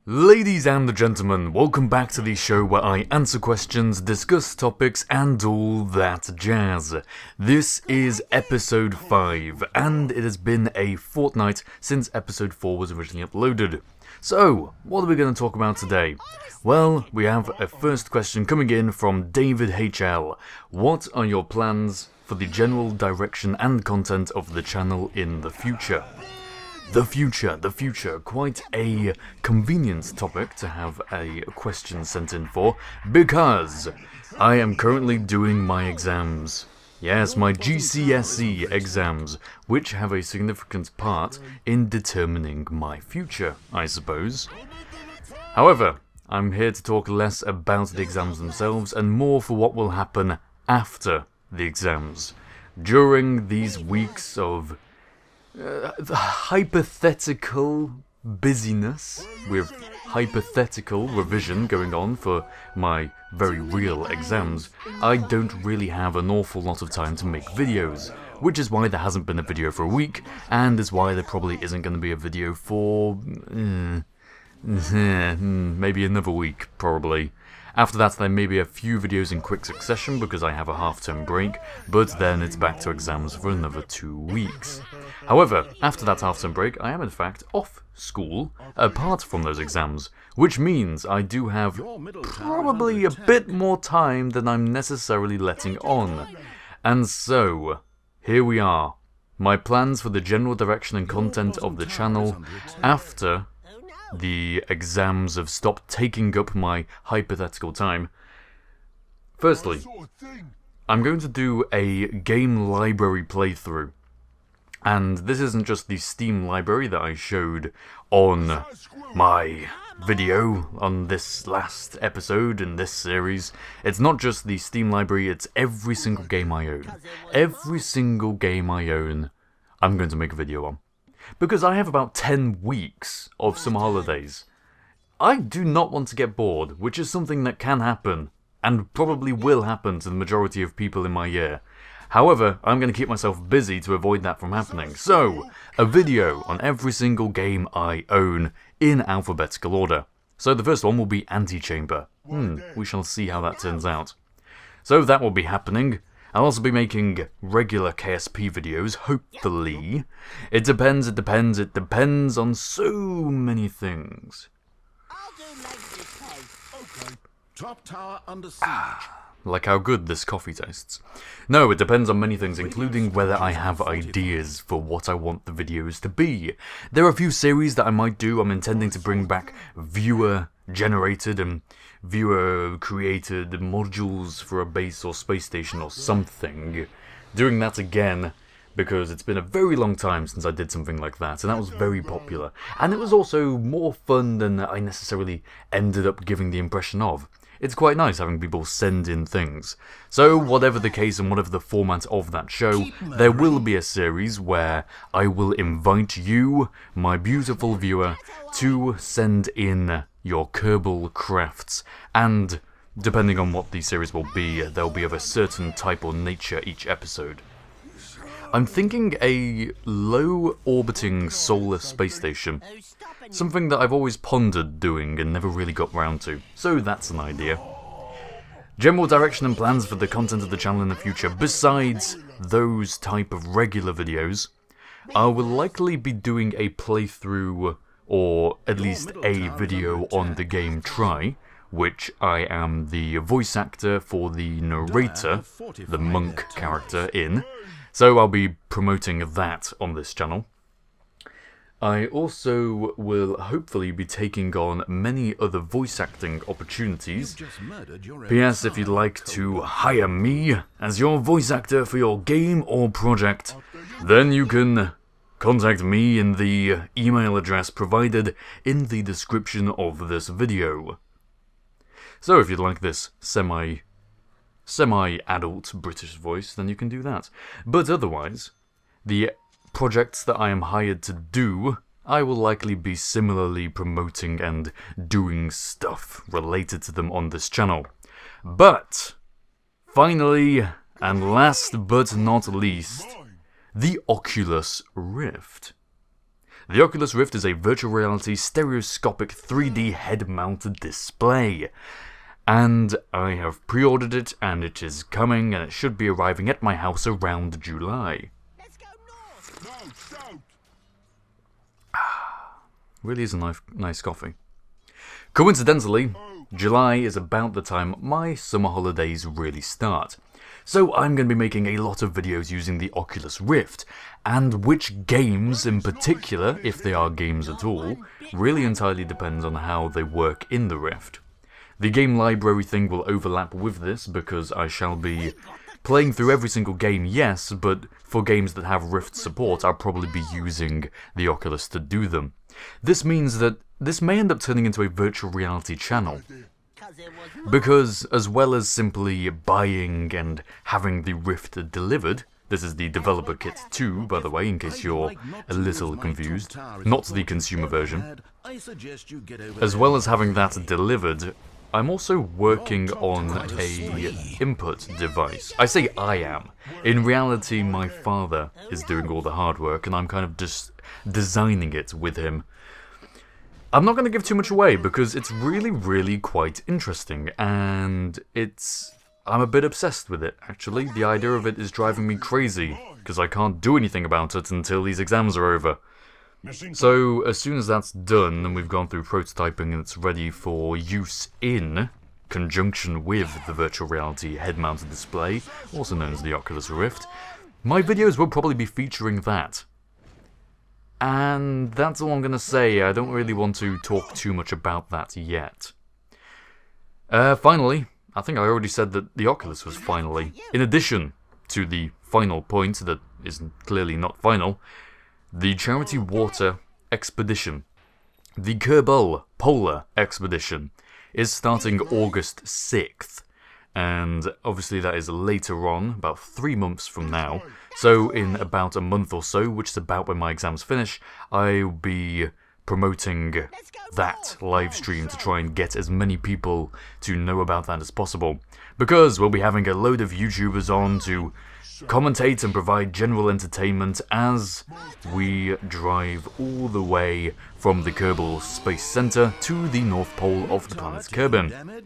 Ladies and gentlemen, welcome back to the show where I answer questions, discuss topics, and all that jazz. This is episode 5, and it has been a fortnight since episode 4 was originally uploaded. So, what are we going to talk about today? Well, we have a first question coming in from David HL. What are your plans for the general direction and content of the channel in the future? The future, quite a convenient topic to have a question sent in for, because I am currently doing my exams. Yes, my GCSE exams, which have a significant part in determining my future, I suppose. However, I'm here to talk less about the exams themselves and more for what will happen after the exams. During these weeks of hypothetical busyness with hypothetical revision going on for my very real exams, I don't really have an awful lot of time to make videos, which is why there hasn't been a video for a week, and is why there probably isn't going to be a video for maybe another week, probably. After that, there may be a few videos in quick succession because I have a half-term break, but then it's back to exams for another 2 weeks. However, after that half-term break, I am in fact off school, apart from those exams, which means I do have probably a bit more time than I'm necessarily letting on. And so, here we are. My plans for the general direction and content of the channel after the exams have stopped taking up my hypothetical time. Firstly, I'm going to do a game library playthrough. And this isn't just the Steam library that I showed on my video on this last episode in this series. It's not just the Steam library, it's every single game I own. Every single game I own, I'm going to make a video on. Because I have about 10 weeks of summer holidays. I do not want to get bored, which is something that can happen, and probably will happen to the majority of people in my year. However, I'm going to keep myself busy to avoid that from happening. So, a video on every single game I own in alphabetical order. So the first one will be Antechamber. We shall see how that turns out. So that will be happening. I'll also be making regular KSP videos, hopefully. It depends on so many things. Okay. Top tower under siege. Like how good this coffee tastes. No, it depends on many things, including whether I have ideas for what I want the videos to be. There are a few series that I might do. I'm intending to bring back viewer-generated and viewer-created modules for a base or space station or something. Doing that again, because it's been a very long time since I did something like that, and that was very popular. And it was also more fun than I necessarily ended up giving the impression of. It's quite nice having people send in things. So, whatever the case and whatever the format of that show, there will be a series where I will invite you, my beautiful viewer, to send in your Kerbal crafts, and depending on what the series will be, they'll be of a certain type or nature each episode. I'm thinking a low-orbiting solar space station. Something that I've always pondered doing and never really got round to, so that's an idea. General direction and plans for the content of the channel in the future, besides those type of regular videos, I will likely be doing a playthrough, or at least a video on the game Try, which I am the voice actor for the narrator, the monk character in, so I'll be promoting that on this channel. I also will hopefully be taking on many other voice acting opportunities. P.S. if you'd like to hire me as your voice actor for your game or project, then you can contact me in the email address provided in the description of this video. So if you'd like this semi-adult British voice, then you can do that. But otherwise, the projects that I am hired to do, I will likely be similarly promoting and doing stuff related to them on this channel. But, finally, and last but not least, the Oculus Rift. The Oculus Rift is a virtual reality stereoscopic 3D head-mounted display. And I have pre-ordered it, and it is coming, and it should be arriving at my house around July. Let's go north. Really is a nice coffee. Coincidentally, July is about the time my summer holidays really start. So I'm going to be making a lot of videos using the Oculus Rift, and which games in particular, if they are games at all, really entirely depends on how they work in the Rift. The game library thing will overlap with this because I shall be playing through every single game, yes, but for games that have Rift support, I'll probably be using the Oculus to do them. This means that this may end up turning into a virtual reality channel, because as well as simply buying and having the Rift delivered, this is the developer kit 2, by the way, in case you're a little confused, not the consumer version. As well as having that delivered, I'm also working on a input device. I say I am. In reality, my father is doing all the hard work, and I'm kind of just designing it with him. I'm not going to give too much away, because it's really quite interesting, and I'm a bit obsessed with it, actually. The idea of it is driving me crazy, because I can't do anything about it until these exams are over. So, as soon as that's done, and we've gone through prototyping and it's ready for use in conjunction with the virtual reality head-mounted display, also known as the Oculus Rift, my videos will probably be featuring that. And that's all I'm going to say. I don't really want to talk too much about that yet. Finally, I think I already said that the Oculus was finally, in addition to the final point that is clearly not final, the Charity Water Expedition, the Kerbal Polar Expedition, is starting August 6th, and obviously that is later on, about 3 months from now, so in about a month or so, which is about when my exams finish, I'll be promoting that live stream to try and get as many people to know about that as possible, because we'll be having a load of YouTubers on to commentate and provide general entertainment as we drive all the way from the Kerbal Space Center to the North Pole of the planet Kerbin.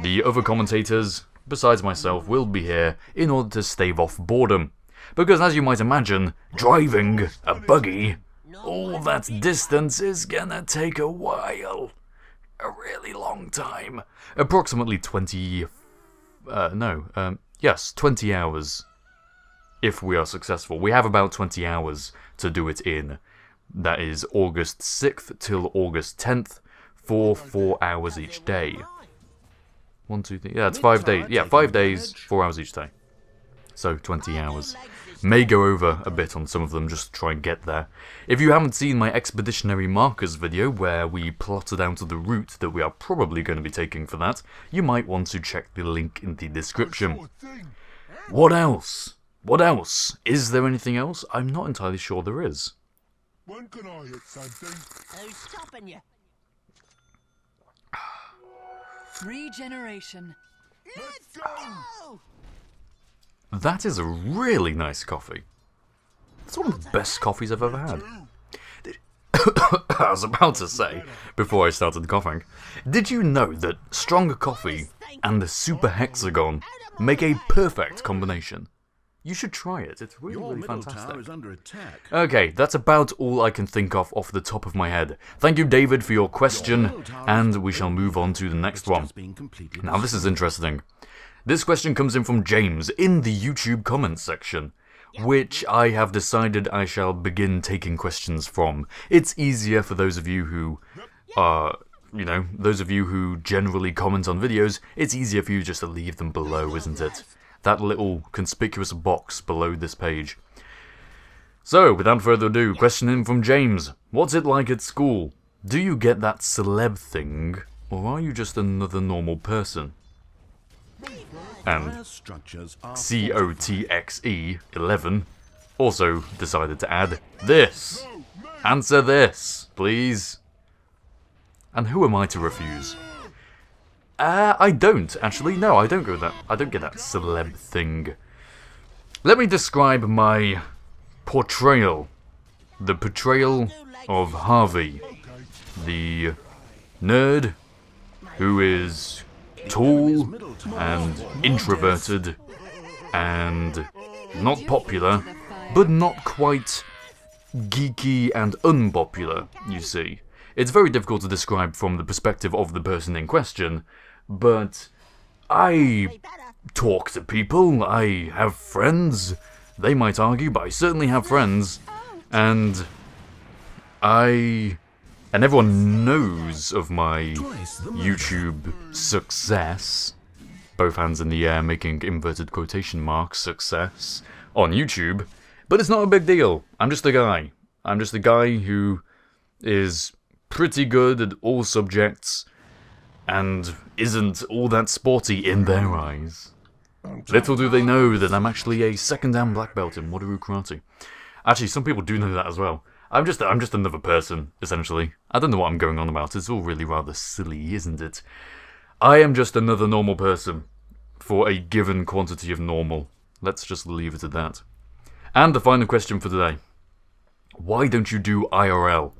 The other commentators, besides myself, will be here in order to stave off boredom, because as you might imagine, driving a buggy all that distance is gonna take a while. A really long time. Approximately 20 hours. If we are successful. We have about 20 hours to do it in. That is August 6th till August 10th for 4 hours each day. 1, 2, 3, yeah, it's 5 days. Yeah, 5 days, 4 hours each day. So 20 hours. May go over a bit on some of them just to try and get there. If you haven't seen my Expeditionary Markers video where we plotted out the route that we are probably going to be taking for that, you might want to check the link in the description. What else? What else? Is there anything else? I'm not entirely sure there is. When can I hit something? Who's stopping you? Regeneration. Let's go! That is a really nice coffee. It's one of the best coffees I've ever had. I was about to say, before I started coughing, did you know that strong coffee and the Super Hexagon make a perfect combination? You should try it, it's really fantastic. Is under attack. Okay, that's about all I can think of off the top of my head. Thank you, David, for your question, and we shall move on to the next one. Now, this is interesting. This question comes in from James in the YouTube comments section, which I have decided I shall begin taking questions from. It's easier for those of you who are, those of you who generally comment on videos, it's easier for you just to leave them below, isn't it? That little conspicuous box below this page. So, without further ado, question in from James. What's it like at school? Do you get that celeb thing, or are you just another normal person? And COTXE11 also decided to add this. Answer this, please. And who am I to refuse? I don't, actually. No, I don't get that celeb thing. Let me describe my portrayal the portrayal of Harvey, the nerd who is tall and introverted and not popular, but not quite geeky and unpopular, you see. It's very difficult to describe from the perspective of the person in question, but I talk to people, I have friends. They might argue, but I certainly have friends, and everyone knows of my YouTube success, both hands in the air making inverted quotation marks, success, on YouTube, but it's not a big deal. I'm just a guy. I'm just a guy who is pretty good at all subjects, and isn't all that sporty in their eyes. Little do they know that I'm actually a second-dan black belt in Wado Karate. Actually, some people do know that as well. I'm just another person, essentially. I don't know what I'm going on about. It's all really rather silly, isn't it? I am just another normal person for a given quantity of normal. Let's just leave it at that. And the final question for today. Why don't you do IRL?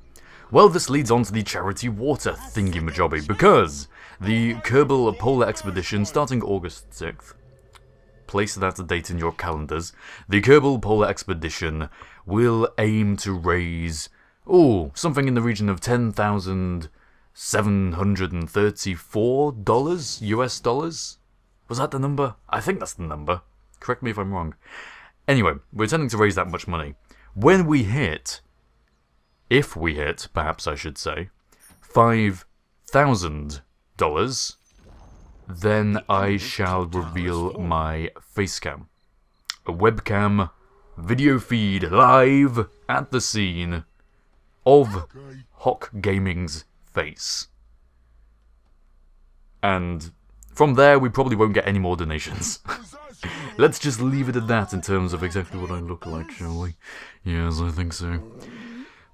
Well, this leads on to the charity water thingy-majobby, because the Kerbal Polar Expedition starting August 6th, place that date in your calendars, the Kerbal Polar Expedition will aim to raise, something in the region of $10,734 US dollars? Was that the number? I think that's the number. Correct me if I'm wrong. Anyway, we're intending to raise that much money. When we hit, if we hit, perhaps I should say, $5,000, then I shall reveal my facecam. A webcam video feed live at the scene of HOCgaming's face. And from there, we probably won't get any more donations. Let's just leave it at that in terms of exactly what I look like, shall we? Yes, I think so.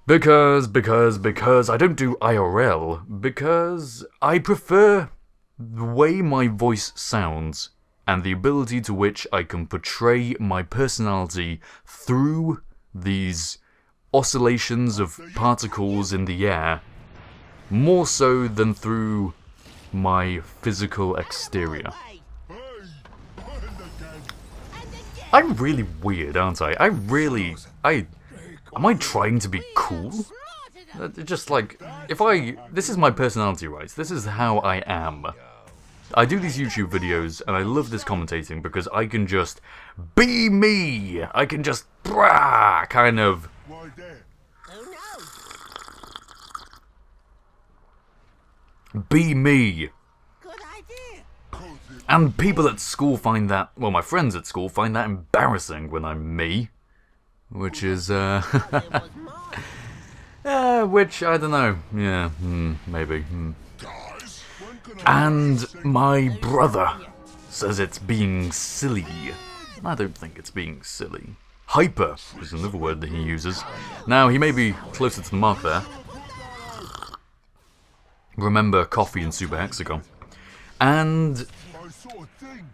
Because I don't do IRL, because I prefer the way my voice sounds and the ability to which I can portray my personality through these oscillations of particles in the air, more so than through my physical exterior. I'm really weird, aren't I? Am I trying to be cool? Just like, this is my personality, right? This is how I am. I do these YouTube videos, and I love this commentating because I can just be me! I can just, kind of... be me! And people at school find that, well, my friends at school find that embarrassing when I'm me. Which is, which, I don't know, yeah, maybe, And my brother says it's being silly. I don't think it's being silly. Hyper is another word that he uses. Now, he may be closer to the mark there. Remember coffee and Super Hexagon. And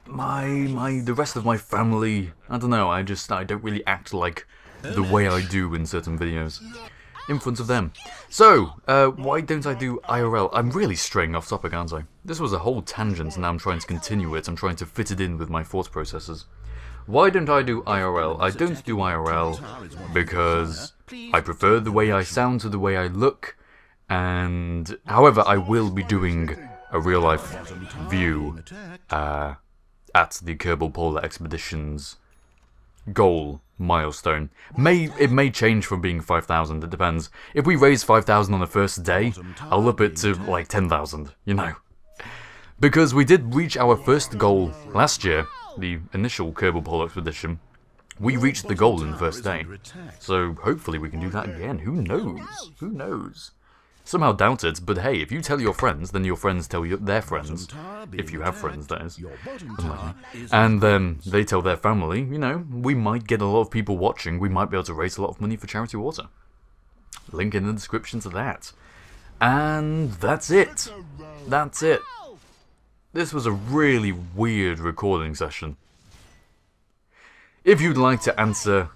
the rest of my family, I don't know, I don't really act like the way I do in certain videos in front of them. So, why don't I do IRL? I'm really straying off topic, aren't I? This was a whole tangent, and now I'm trying to continue it. I'm trying to fit it in with my thought processes. Why don't I do IRL? I don't do IRL because I prefer the way I sound to the way I look, and however, I will be doing a real-life view at the Kerbal Polar Expedition's goal milestone. It may change from being 5,000, it depends. If we raise 5,000 on the first day, I'll up it to like 10,000, you know. Because we did reach our first goal last year, the initial Kerbal Polar Expedition. We reached the goal in the first day. So hopefully we can do that again. Who knows? Who knows? Somehow doubt it, but hey, if you tell your friends, then your friends tell their friends. If you have friends, that is. And then they tell their family, you know, we might get a lot of people watching, we might be able to raise a lot of money for charity water. Link in the description to that. And that's it. That's it. This was a really weird recording session. If you'd like to answer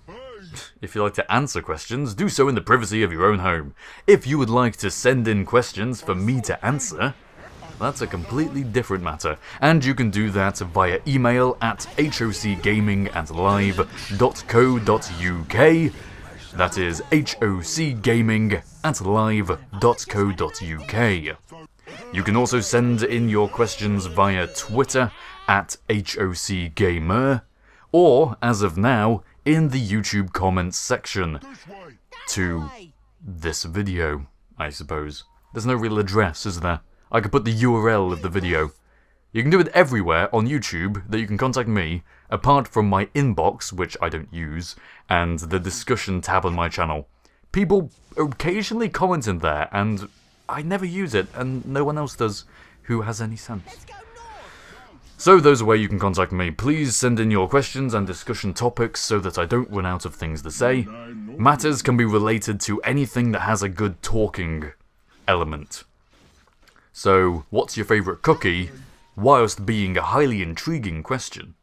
If you like to answer questions, do so in the privacy of your own home. If you would like to send in questions for me to answer, that's a completely different matter, and you can do that via email at hocgaming@live.co.uk. That is hocgaming@live.co.uk. You can also send in your questions via Twitter at HOCgamer, or, as of now, in the YouTube comments section to this video, I suppose. There's no real address, is there? I could put the URL of the video. You can do it everywhere on YouTube that you can contact me, apart from my inbox, which I don't use, and the discussion tab on my channel. People occasionally comment in there, and I never use it, and no one else does who has any sense. So those are where you can contact me. Please send in your questions and discussion topics so that I don't run out of things to say. Matters can be related to anything that has a good talking element. So, what's your favourite cookie, whilst being a highly intriguing question?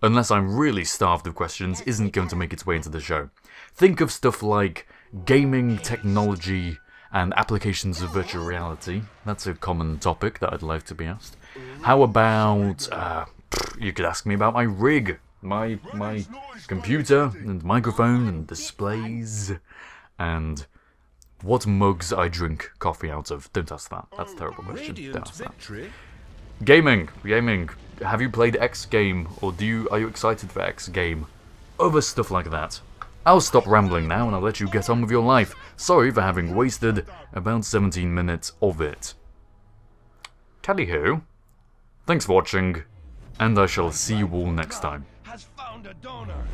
Unless I'm really starved of questions, isn't going to make its way into the show. Think of stuff like gaming, technology, and applications of virtual reality. That's a common topic that I'd like to be asked. How about, you could ask me about my rig, my computer, and microphone, and displays, and what mugs I drink coffee out of. Don't ask that. That's a terrible question. Don't ask that. Gaming. Have you played X game, or are you excited for X game? Other stuff like that. I'll stop rambling now and I'll let you get on with your life. Sorry for having wasted about 17 minutes of it. Tally-ho. Thanks for watching, and I shall see you all next time. Has found a donor.